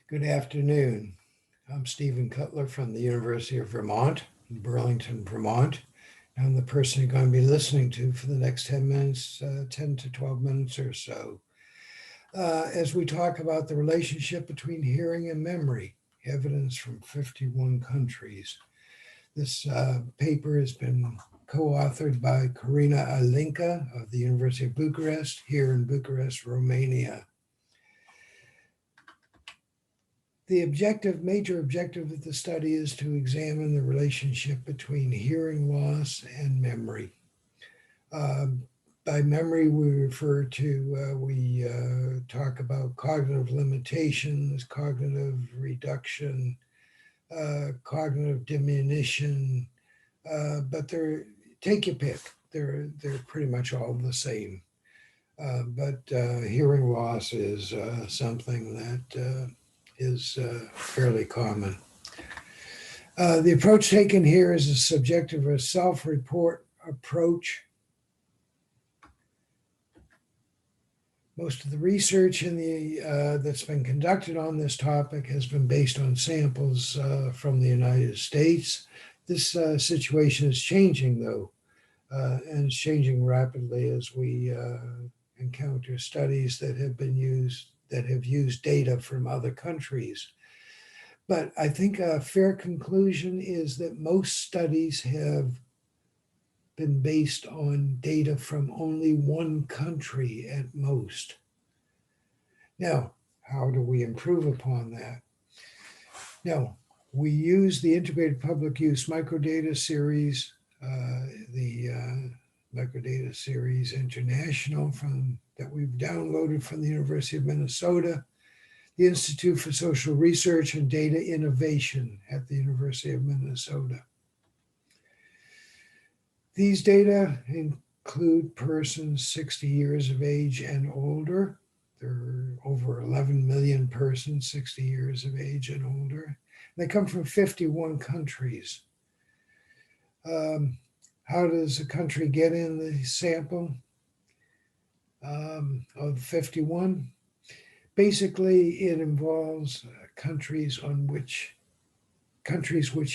Good afternoon. I'm Stephen Cutler from the University of Vermont, in Burlington, Vermont. I'm the person you're going to be listening to for the next 10 minutes, 10 to 12 minutes or so, as we talk about the relationship between hearing and memory, evidence from 51 countries. This paper has been co-authored by Corina Alinka of the University of Bucharest, here in Bucharest, Romania. The major objective of the study is to examine the relationship between hearing loss and memory. By memory, we refer to, we talk about cognitive limitations, cognitive reduction, cognitive diminution, but take your pick. They're pretty much all the same. But hearing loss is something that is fairly common. The approach taken here is a subjective or self-report approach. Most of the research that's been conducted on this topic has been based on samples from the United States. This situation is changing, though, and it's changing rapidly as we encounter studies that have used data from other countries. But I think a fair conclusion is that most studies have been based on data from only one country at most. Now, how do we improve upon that? Now, we use the Integrated Public Use Microdata Series, the Microdata Series International that we've downloaded from the University of Minnesota, the Institute for Social Research and Data Innovation at the University of Minnesota. These data include persons 60 years of age and older. There are over 11 million persons 60 years of age and older. They come from 51 countries. How does a country get in the sample of 51? Basically, it involves countries which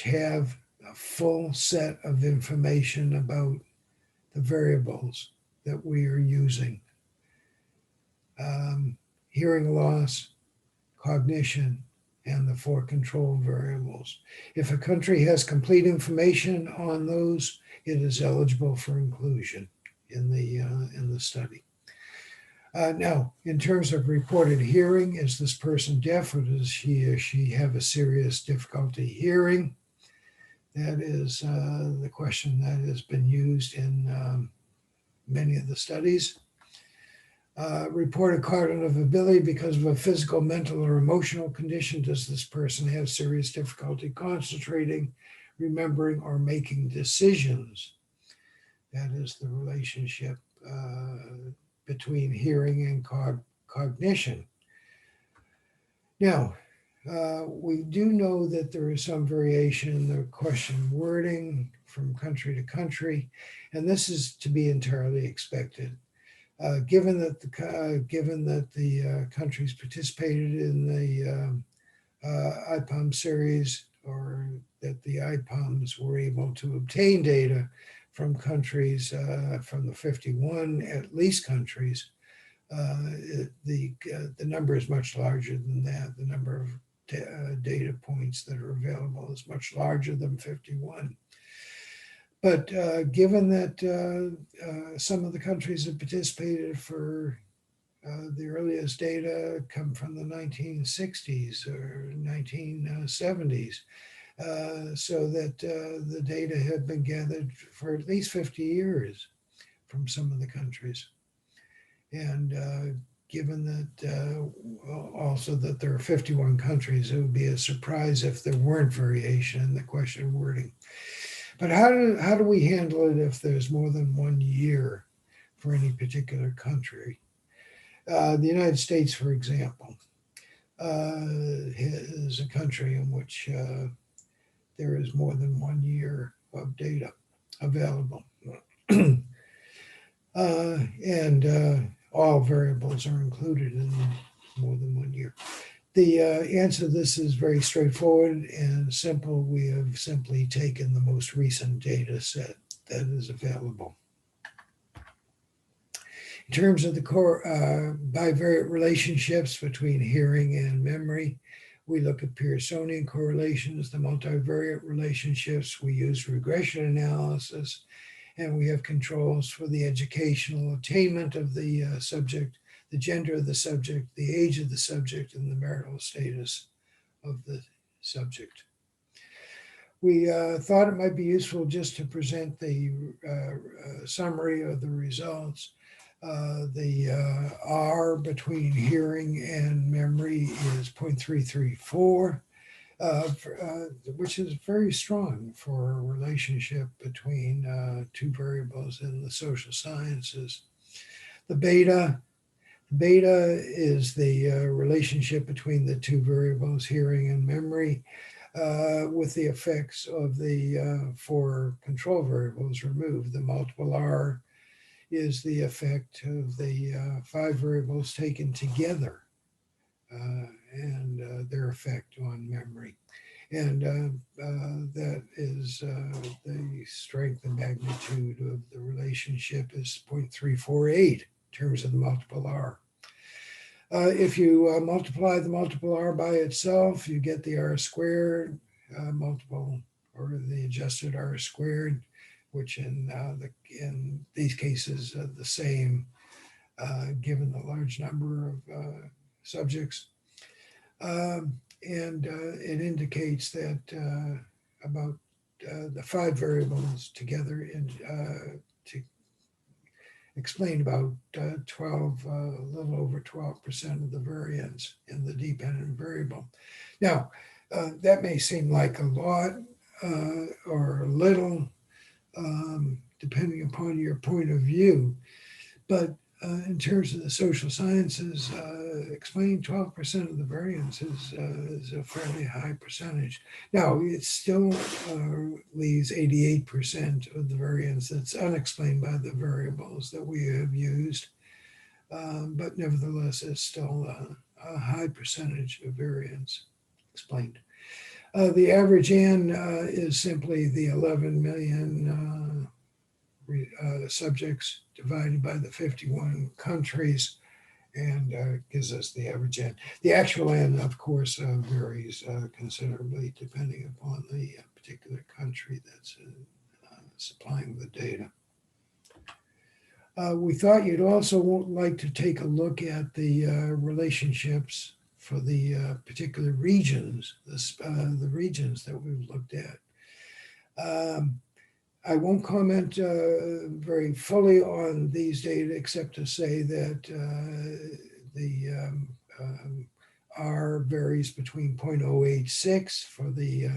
have a full set of information about the variables that we are using. Hearing loss, cognition, and the 4 control variables. If a country has complete information on those, it is eligible for inclusion in the study. Now, in terms of reported hearing, is this person deaf, or does he or she have a serious difficulty hearing? That is the question that has been used in many of the studies. Reported cognitive ability because of a physical, mental, or emotional condition. Does this person have serious difficulty concentrating, remembering, or making decisions? That is the relationship between hearing and cognition. Now, we do know that there is some variation in the question wording from country to country, and this is to be entirely expected. Given that the countries participated in the IPOM series, or that the IPOMs were able to obtain data from countries, from the 51 at least countries, the number is much larger than that. The number of data points that are available is much larger than 51. But given that some of the countries that participated for the earliest data come from the 1960s or 1970s, so that the data had been gathered for at least 50 years from some of the countries. And given that also that there are 51 countries, it would be a surprise if there weren't variation in the question wording. But how do we handle it if there's more than 1 year for any particular country? The United States, for example, is a country in which there is more than 1 year of data available. And all variables are included in more than 1 year. The answer to this is very straightforward and simple. We have simply taken the most recent data set that is available. In terms of the bivariate relationships between hearing and memory, we look at Pearsonian correlations, the multivariate relationships. We use regression analysis, and we have controls for the educational attainment of the subject, the gender of the subject, the age of the subject, and the marital status of the subject. We thought it might be useful just to present the summary of the results. The R between hearing and memory is 0.334, which is very strong for a relationship between two variables in the social sciences. The beta is the relationship between the two variables, hearing and memory, with the effects of the four control variables removed. The multiple R is the effect of the five variables taken together and their effect on memory. And that is the strength and magnitude of the relationship is 0.348 in terms of the multiple R. If you multiply the multiple R by itself, you get the R squared multiple, or the adjusted R squared, which in these cases are the same given the large number of subjects. And it indicates that about the five variables together to explain about 12, a little over 12% of the variance in the dependent variable. Now, that may seem like a lot or a little, depending upon your point of view, but in terms of the social sciences, explaining 12% of the variance is a fairly high percentage. Now, it still leaves 88% of the variance that's unexplained by the variables that we have used, but nevertheless, it's still a high percentage of variance explained. The average N is simply the 11 million subjects divided by the 51 countries and gives us the average N. The actual N, of course, varies considerably depending upon the particular country that's supplying the data. We thought you'd also like to take a look at the relationships for the particular regions, the regions that we've looked at. I won't comment very fully on these data except to say that the R varies between 0.086 for the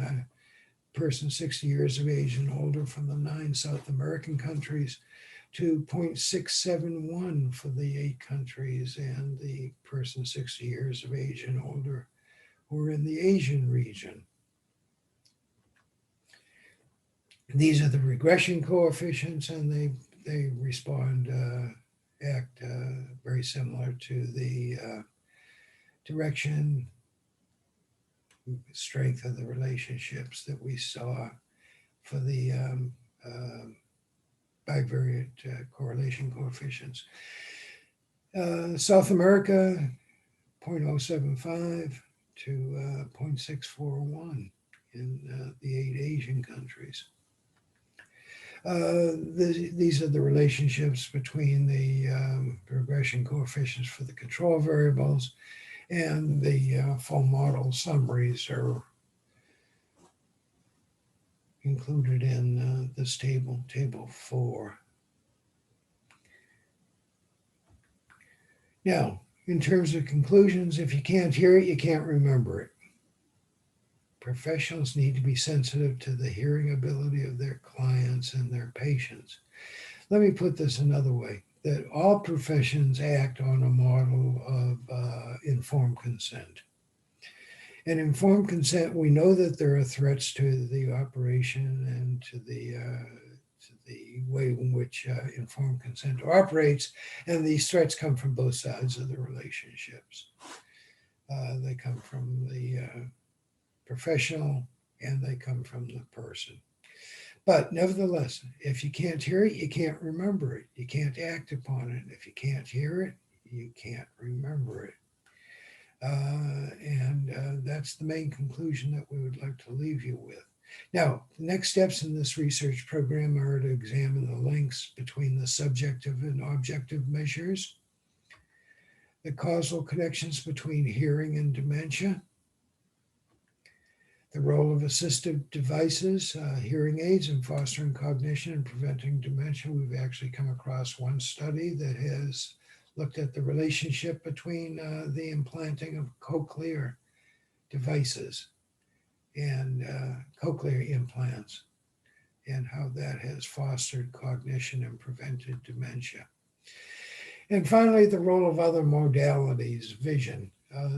person 60 years of age and older from the 9 South American countries to 0.671 for the 8 countries and the person 60 years of age and older who are in the Asian region. These are the regression coefficients, and they respond, act very similar to the direction, strength of the relationships that we saw for the bivariate correlation coefficients. South America, 0.075 to 0.641 in the 8 Asian countries. These are the relationships between the regression coefficients for the control variables, and the full model summaries are included in this table, table 4. Now, in terms of conclusions, if you can't hear it, you can't remember it. Professionals need to be sensitive to the hearing ability of their clients and their patients. Let me put this another way, that all professions act on a model of informed consent. And informed consent, we know that there are threats to the operation and to the way in which informed consent operates, and these threats come from both sides of the relationships. They come from the professional, and they come from the person. But nevertheless, if you can't hear it, you can't remember it. You can't act upon it. If you can't hear it, you can't remember it. And that's the main conclusion that we would like to leave you with. Now, the next steps in this research program are to examine the links between the subjective and objective measures, the causal connections between hearing and dementia, the role of assistive devices, hearing aids, in fostering cognition and preventing dementia. We've actually come across one study that has looked at the relationship between the implanting of cochlear devices and cochlear implants, and how that has fostered cognition and prevented dementia. And finally, the role of other modalities, vision.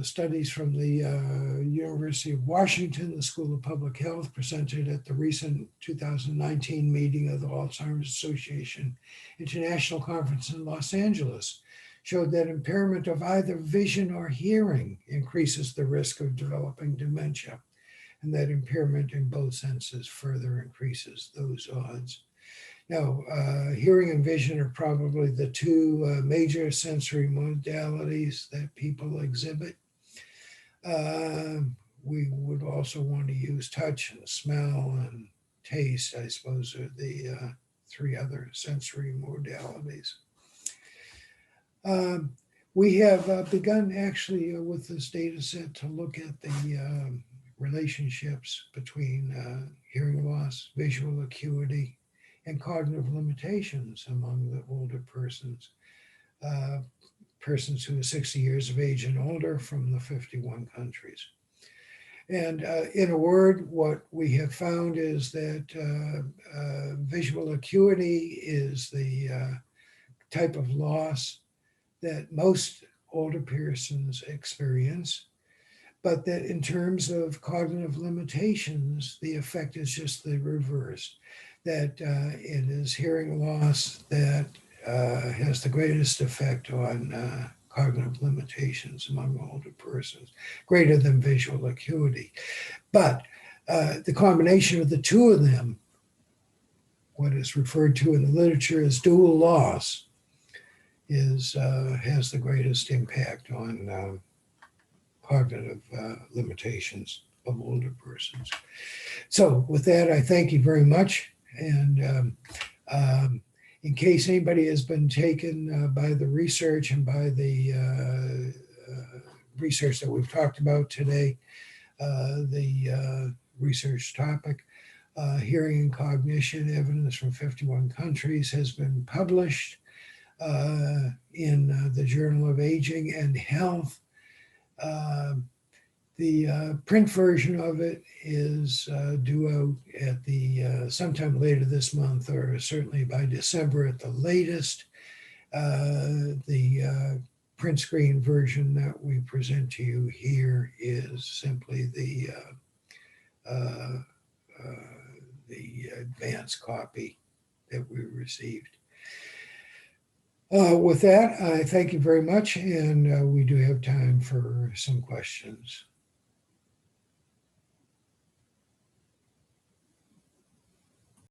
Studies from the University of Washington, the School of Public Health, presented at the recent 2019 meeting of the Alzheimer's Association International Conference in Los Angeles, showed that impairment of either vision or hearing increases the risk of developing dementia, and that impairment in both senses further increases those odds. Now, hearing and vision are probably the two major sensory modalities that people exhibit. We would also want to use touch and smell and taste, I suppose, are the three other sensory modalities. We have begun actually with this data set to look at the relationships between hearing loss, visual acuity, and cognitive limitations among the older persons, persons who are 60 years of age and older from the 51 countries. And in a word, what we have found is that visual acuity is the type of loss that most older persons experience, but that in terms of cognitive limitations, the effect is just the reverse. That it is hearing loss that has the greatest effect on cognitive limitations among older persons, greater than visual acuity. But the combination of the two of them, what is referred to in the literature as dual loss, has the greatest impact on cognitive limitations of older persons. So with that, I thank you very much. And in case anybody has been taken by the research and by the research that we've talked about today, the research topic, hearing and cognition, evidence from 51 countries, has been published in the Journal of Aging and Health. The print version of it is due out at the sometime later this month, or certainly by December at the latest. The print screen version that we present to you here is simply the advanced copy that we received. With that, I thank you very much, and we do have time for some questions.